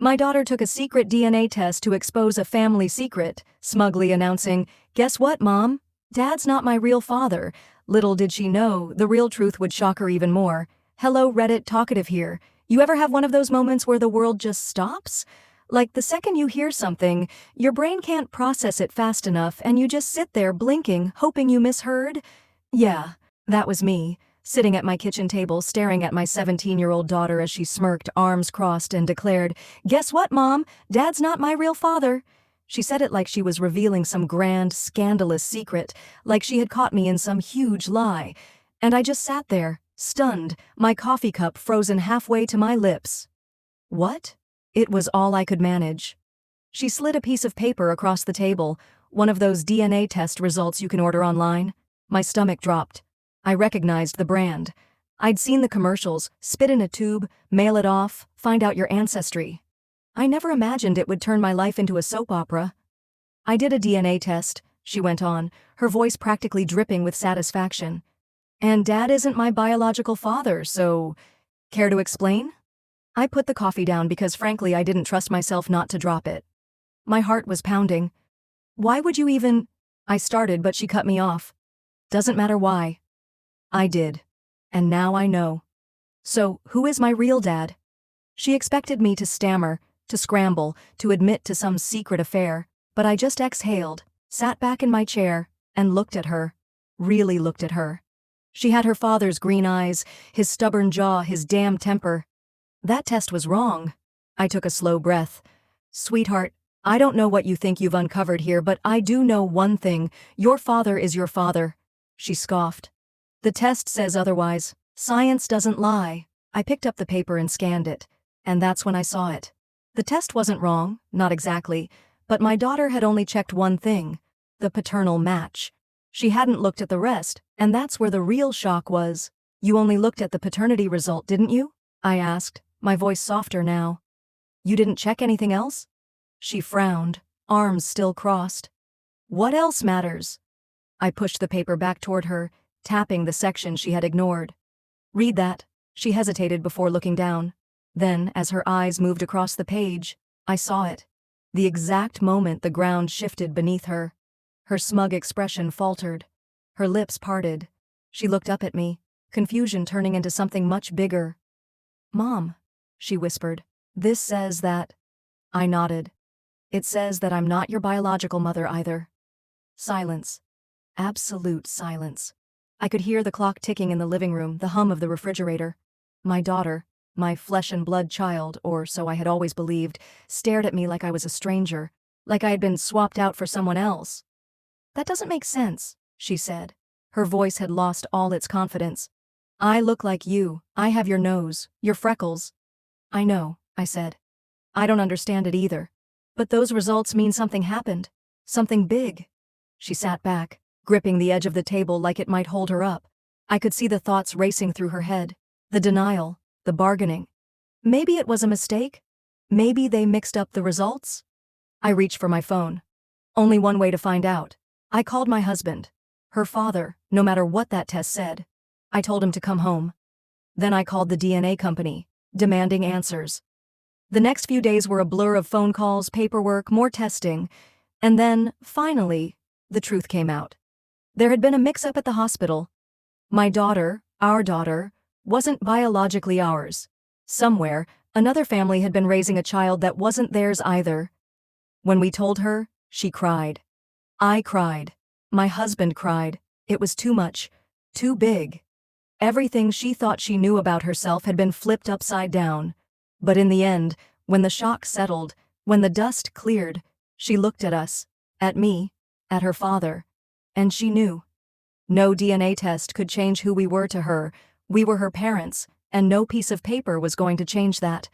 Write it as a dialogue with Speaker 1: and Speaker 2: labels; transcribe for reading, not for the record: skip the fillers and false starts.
Speaker 1: My daughter took a secret DNA test to expose a family secret, smugly announcing, "Guess what, Mom? Dad's not my real father." Little did she know, the real truth would shock her even more. Hello, Reddit talkative here. You ever have one of those moments where the world just stops? Like the second you hear something, your brain can't process it fast enough and you just sit there blinking, hoping you misheard? Yeah, that was me, sitting at my kitchen table staring at my 17-year-old daughter as she smirked, arms crossed, and declared, "Guess what, Mom? Dad's not my real father." She said it like she was revealing some grand, scandalous secret, like she had caught me in some huge lie. And I just sat there, stunned, my coffee cup frozen halfway to my lips. What? It was all I could manage. She slid a piece of paper across the table, one of those DNA test results you can order online. My stomach dropped. I recognized the brand. I'd seen the commercials: spit in a tube, mail it off, find out your ancestry. I never imagined it would turn my life into a soap opera. "I did a DNA test," she went on, her voice practically dripping with satisfaction. "And Dad isn't my biological father, so... Care to explain?" I put the coffee down because frankly I didn't trust myself not to drop it. My heart was pounding. "Why would you even..." I started, but she cut me off. "Doesn't matter why. I did. And now I know." "So, who is my real dad?" She expected me to stammer, to scramble, to admit to some secret affair, but I just exhaled, sat back in my chair, and looked at her. Really looked at her. She had her father's green eyes, his stubborn jaw, his damn temper. That test was wrong. I took a slow breath. "Sweetheart, I don't know what you think you've uncovered here, but I do know one thing. Your father is your father." She scoffed. "The test says otherwise. Science doesn't lie." I picked up the paper and scanned it. And that's when I saw it. The test wasn't wrong, not exactly, but my daughter had only checked one thing: the paternal match. She hadn't looked at the rest, and that's where the real shock was. "You only looked at the paternity result, didn't you?" I asked, my voice softer now. "You didn't check anything else?" She frowned, arms still crossed. "What else matters?" I pushed the paper back toward her, tapping the section she had ignored. "Read that." She hesitated before looking down. Then, as her eyes moved across the page, I saw it. The exact moment the ground shifted beneath her. Her smug expression faltered. Her lips parted. She looked up at me, confusion turning into something much bigger. "Mom," she whispered, "this says that..." I nodded. "It says that I'm not your biological mother either." Silence. Absolute silence. I could hear the clock ticking in the living room, the hum of the refrigerator. My daughter, my flesh and blood child, or so I had always believed, stared at me like I was a stranger, like I had been swapped out for someone else. "That doesn't make sense," she said. Her voice had lost all its confidence. "I look like you. I have your nose, your freckles." "I know," I said. "I don't understand it either. But those results mean something happened. Something big." She sat back, gripping the edge of the table like it might hold her up. I could see the thoughts racing through her head. The denial, the bargaining. Maybe it was a mistake? Maybe they mixed up the results? I reached for my phone. Only one way to find out. I called my husband. Her father, no matter what that test said. I told him to come home. Then I called the DNA company, demanding answers. The next few days were a blur of phone calls, paperwork, more testing. And then, finally, the truth came out. There had been a mix-up at the hospital. My daughter, our daughter, wasn't biologically ours. Somewhere, another family had been raising a child that wasn't theirs either. When we told her, she cried. I cried. My husband cried. It was too much. Too big. Everything she thought she knew about herself had been flipped upside down. But in the end, when the shock settled, when the dust cleared, she looked at us, at me, at her father, and she knew. No DNA test could change who we were to her. We were her parents, and no piece of paper was going to change that.